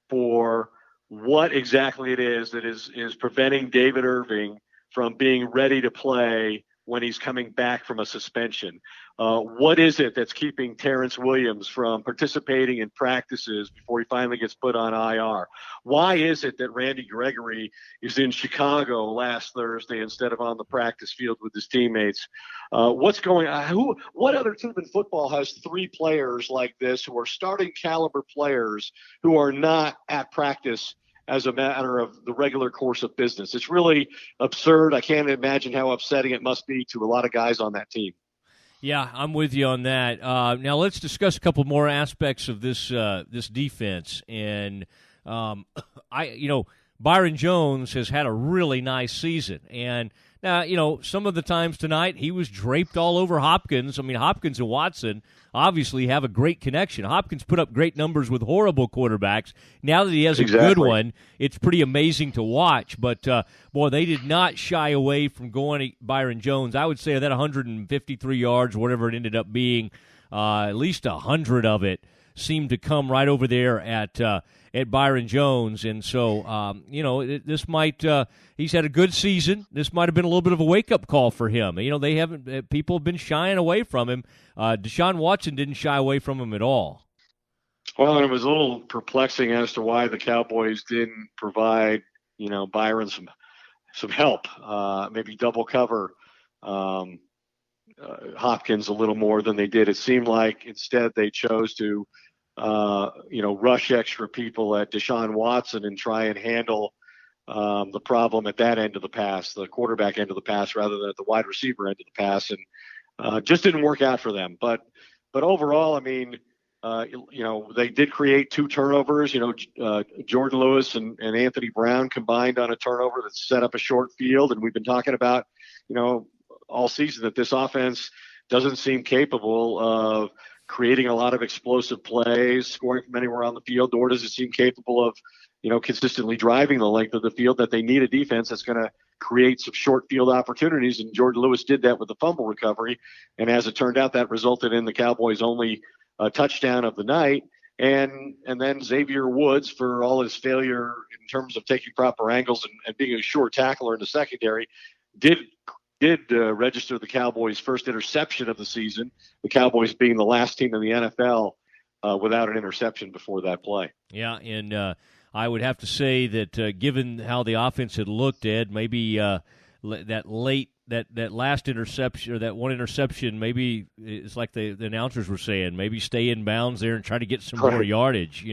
for what exactly it is that is preventing David Irving from being ready to play when he's coming back from a suspension. What is it that's keeping Terrence Williams from participating in practices before he finally gets put on IR? Why is it that Randy Gregory is in Chicago last Thursday instead of on the practice field with his teammates? What's going on? What other team in football has three players like this who are starting caliber players who are not at practice as a matter of the regular course of business? It's really absurd. I can't imagine how upsetting it must be to a lot of guys on that team. Yeah, I'm with you on that. Now let's discuss a couple more aspects of this defense. And Byron Jones has had a really nice season. And now, some of the times tonight he was draped all over Hopkins. I mean, Hopkins and Watson obviously have a great connection. Hopkins put up great numbers with horrible quarterbacks. Now that he has a good one, it's pretty amazing to watch. But, boy, they did not shy away from going to Byron Jones. I would say that 153 yards, whatever it ended up being, at least 100 of it seemed to come right over there at Byron Jones. And so, this might he's had a good season. This might have been a little bit of a wake-up call for him. People have been shying away from him. Deshaun Watson didn't shy away from him at all. Well, and it was a little perplexing as to why the Cowboys didn't provide, Byron some help, maybe double cover Hopkins a little more than they did. It seemed like instead they chose to, rush extra people at Deshaun Watson and try and handle the problem at that end of the pass, the quarterback end of the pass, rather than at the wide receiver end of the pass. And just didn't work out for them. But overall, I mean, they did create two turnovers. Jordan Lewis and Anthony Brown combined on a turnover that set up a short field. And we've been talking about, all season that this offense doesn't seem capable of creating a lot of explosive plays, scoring from anywhere on the field, nor does it seem capable of, consistently driving the length of the field. That they need a defense that's going to create some short field opportunities. And Jordan Lewis did that with the fumble recovery. And as it turned out, that resulted in the Cowboys' only touchdown of the night. And then Xavier Woods, for all his failure in terms of taking proper angles and being a short tackler in the secondary, did register the Cowboys' first interception of the season, the Cowboys being the last team in the NFL without an interception before that play. Yeah, and I would have to say that given how the offense had looked, Ed, maybe that last interception, or that one interception, maybe it's like the announcers were saying, maybe stay in bounds there and try to get some more yardage,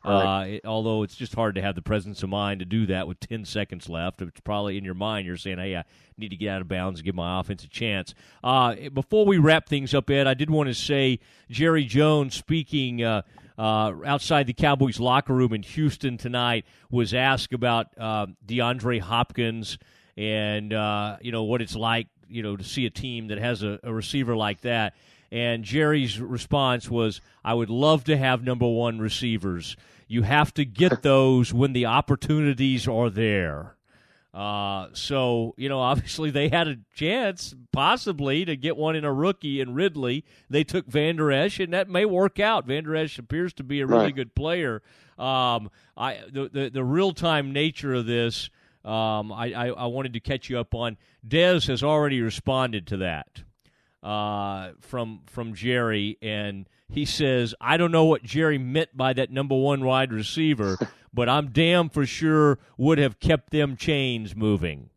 although it's just hard to have the presence of mind to do that with 10 seconds left. It's probably in your mind you're saying, hey, I need to get out of bounds and give my offense a chance. Before we wrap things up, Ed, I did want to say Jerry Jones, speaking outside the Cowboys locker room in Houston tonight, was asked about DeAndre Hopkins and, what it's like, to see a team that has a receiver like that. And Jerry's response was, I would love to have number one receivers. You have to get those when the opportunities are there. So, obviously they had a chance possibly to get one in a rookie in Ridley. They took Van Der Esch, and that may work out. Van Der Esch appears to be a really good player. The real-time nature of this, I wanted to catch you up on. Dez has already responded to that. From Jerry, and he says, I don't know what Jerry meant by that number one wide receiver, but I'm damn for sure would have kept them chains moving.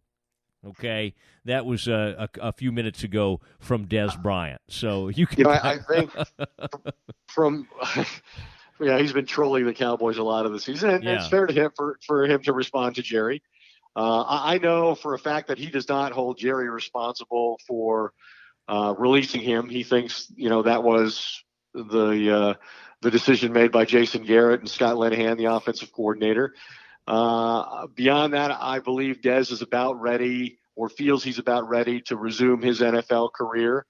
Okay, that was a few minutes ago from Dez Bryant. So you can. I think from he's been trolling the Cowboys a lot of the season, and it's fair to him for him to respond to Jerry. I know for a fact that he does not hold Jerry responsible for releasing him. He thinks, that was the decision made by Jason Garrett and Scott Linehan, the offensive coordinator. Beyond that, I believe Dez is about ready, or feels he's about ready, to resume his NFL career,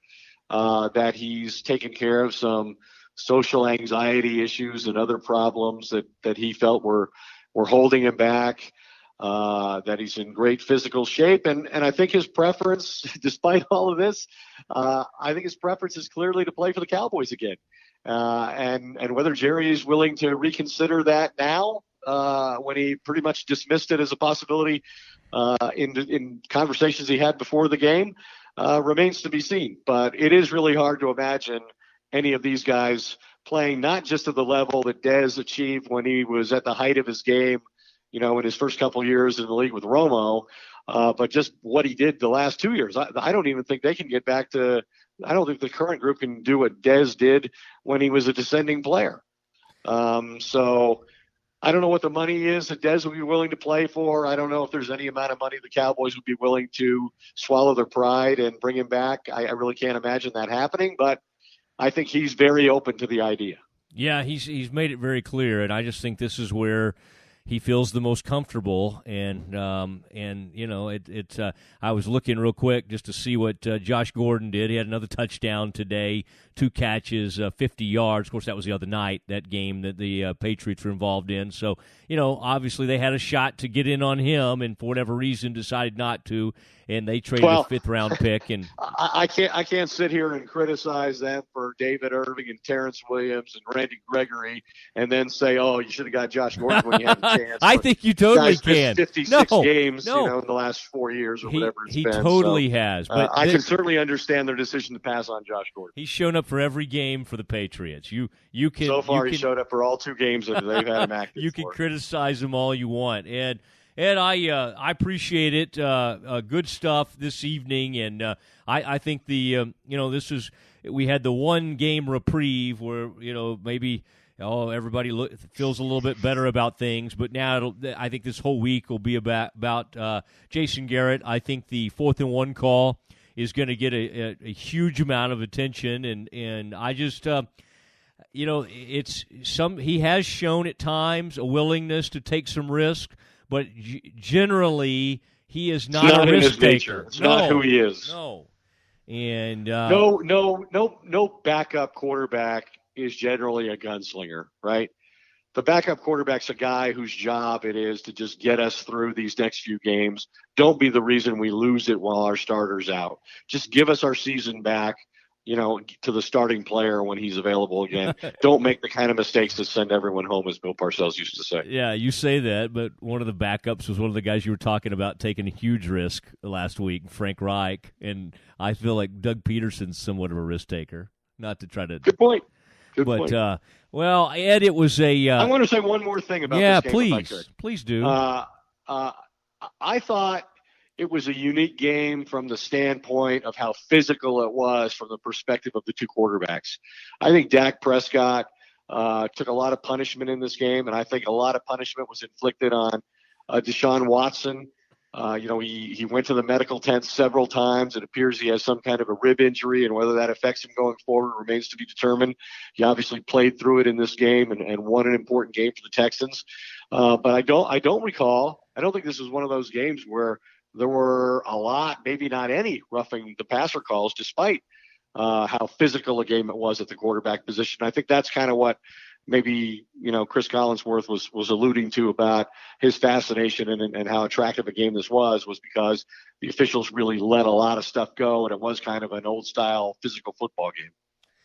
that he's taken care of some social anxiety issues and other problems that he felt were holding him back. that he's in great physical shape. And I think his preference, despite all of this, I think his preference is clearly to play for the Cowboys again. And whether Jerry is willing to reconsider that now, when he pretty much dismissed it as a possibility in conversations he had before the game, remains to be seen. But it is really hard to imagine any of these guys playing not just at the level that Dez achieved when he was at the height of his game, in his first couple of years in the league with Romo, but just what he did the last 2 years. I don't even think they can get back to – I don't think the current group can do what Dez did when he was a descending player. So I don't know what the money is that Dez would be willing to play for. I don't know if there's any amount of money the Cowboys would be willing to swallow their pride and bring him back. I really can't imagine that happening, but I think he's very open to the idea. Yeah, he's made it very clear, and I just think this is where he feels the most comfortable. And I was looking real quick just to see what Josh Gordon did. He had another touchdown today, 2 catches, 50 yards. Of course, that was the other night, that game that the Patriots were involved in. So, obviously they had a shot to get in on him, and for whatever reason decided not to, and they traded a 5th-round pick. And I can't sit here and criticize them for David Irving and Terrence Williams and Randy Gregory and then say, oh, you should have got Josh Gordon when you had a chance. I think you totally can. 56 games in the last 4 years or whatever it's been. He totally has. But I can certainly understand their decision to pass on Josh Gordon. He's shown up for every game for the Patriots. You can. So far, he showed up for all 2 games that they've had him active. You can criticize him all you want, and I appreciate it. Good stuff this evening, and I think this is, we had the 1 game reprieve where maybe everybody feels a little bit better about things, but now I think this whole week will be about Jason Garrett. I think the 4th and 1 call is going to get a huge amount of attention, and I just he has shown at times a willingness to take some risk. But generally, he is not a risk taker. It's not who he is. No, and no backup quarterback is generally a gunslinger, right? The backup quarterback's a guy whose job it is to just get us through these next few games. Don't be the reason we lose it while our starter's out. Just give us our season back, to the starting player when he's available again. Don't make the kind of mistakes that send everyone home, as Bill Parcells used to say. Yeah, you say that, but one of the backups was one of the guys you were talking about taking a huge risk last week, Frank Reich, and I feel like Doug Peterson's somewhat of a risk taker. Not to try to – Good point. Well, Ed, it was a I want to say one more thing about this game, if I could. Please do. I thought it was a unique game from the standpoint of how physical it was from the perspective of the 2 quarterbacks. I think Dak Prescott took a lot of punishment in this game, and I think a lot of punishment was inflicted on Deshaun Watson. He went to the medical tent several times. It appears he has some kind of a rib injury, and whether that affects him going forward remains to be determined. He obviously played through it in this game and won an important game for the Texans. But I don't recall. I don't think this was one of those games where there were a lot, maybe not any, roughing the passer calls, despite how physical a game it was at the quarterback position. I think that's kind of what maybe Chris Collinsworth was alluding to about his fascination and how attractive a game this was because the officials really let a lot of stuff go, and it was kind of an old style physical football game.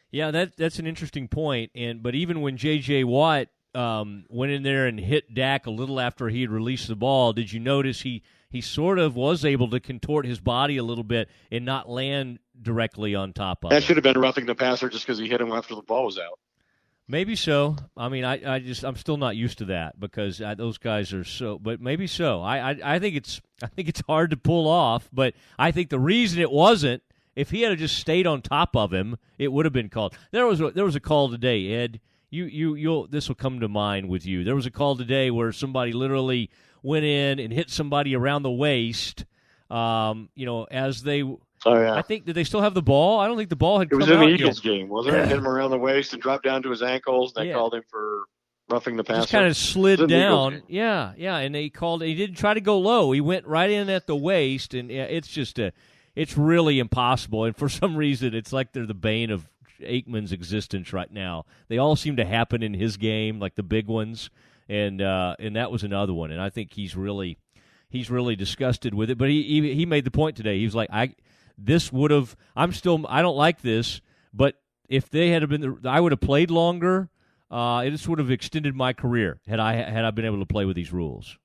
Yeah, that's an interesting point. But even when J.J. Watt went in there and hit Dak a little after he had released the ball, did you notice he sort of was able to contort his body a little bit and not land directly on top of that? It. Should have been roughing the passer just because he hit him after the ball was out. Maybe so. I mean, I'm still not used to that because those guys are so. But maybe so. I think it's hard to pull off. But I think the reason it wasn't, if he had just stayed on top of him, it would have been called. There was a call today, Ed. You'll this will come to mind with you. There was a call today where somebody literally went in and hit somebody around the waist. As they. Oh, yeah. I think, did they still have the ball? I don't think the ball had come out yet. It was in the Eagles game, wasn't it? Hit him around the waist and dropped down to his ankles. They called him for roughing the passer. Just kind of slid down. Yeah, and they called. He didn't try to go low. He went right in at the waist, and it's really impossible. And for some reason, it's like they're the bane of Aikman's existence right now. They all seem to happen in his game, like the big ones, and that was another one. And I think he's really he's really disgusted with it. But he made the point today. He was like, I don't like this, but if they had been, I would have played longer. It would have extended my career had I been able to play with these rules.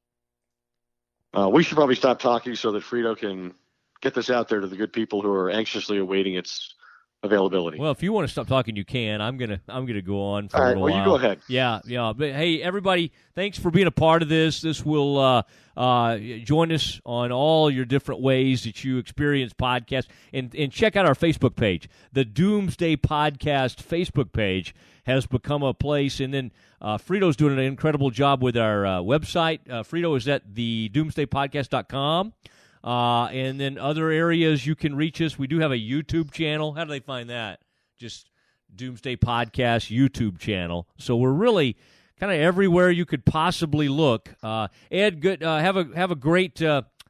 We should probably stop talking so that Frito can get this out there to the good people who are anxiously awaiting its availability. Well, if you want to stop talking, you can. I'm gonna go on for all a right, little well, while. You go ahead. Yeah. But hey, everybody, thanks for being a part of this. This will join us on all your different ways that you experience podcasts, and check out our Facebook page. The Doomsday Podcast Facebook page has become a place, and then Frito's doing an incredible job with our website. Frito is at the doomsdaypodcast.com. And then other areas you can reach us. We do have a YouTube channel. How do they find that? Just Doomsday Podcast YouTube channel. So we're really kind of everywhere you could possibly look. Ed, good. Have a great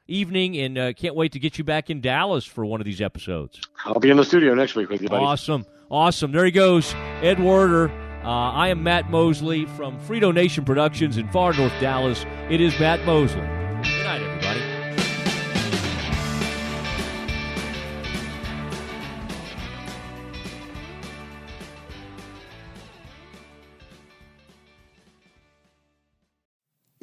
evening, and can't wait to get you back in Dallas for one of these episodes. I'll be in the studio next week with you, buddy. Awesome. There he goes, Ed Werder. I am Matt Mosley from Frito Nation Productions in far north Dallas. It is Matt Mosley. Good night, everybody.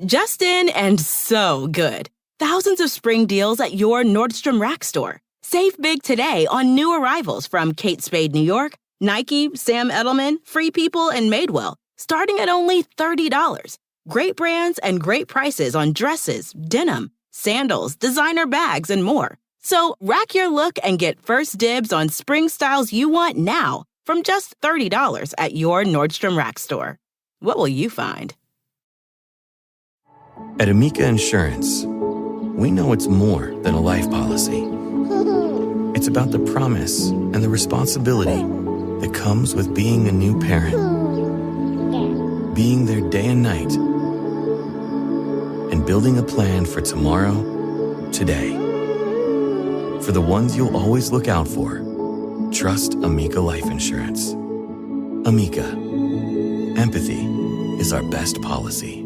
Just in and so good. Thousands of spring deals at your Nordstrom Rack store. Save big today on new arrivals from Kate Spade New York, Nike, Sam Edelman, Free People, and Madewell, starting at only $30. Great brands and great prices on dresses, denim, sandals, designer bags, and more. So rack your look and get first dibs on spring styles you want now from just $30 at your Nordstrom Rack store. What will you find? At Amica Insurance, we know it's more than a life policy. It's about the promise and the responsibility that comes with being a new parent. Being there day and night. And building a plan for tomorrow, today. For the ones you'll always look out for, trust Amica Life Insurance. Amica. Empathy is our best policy.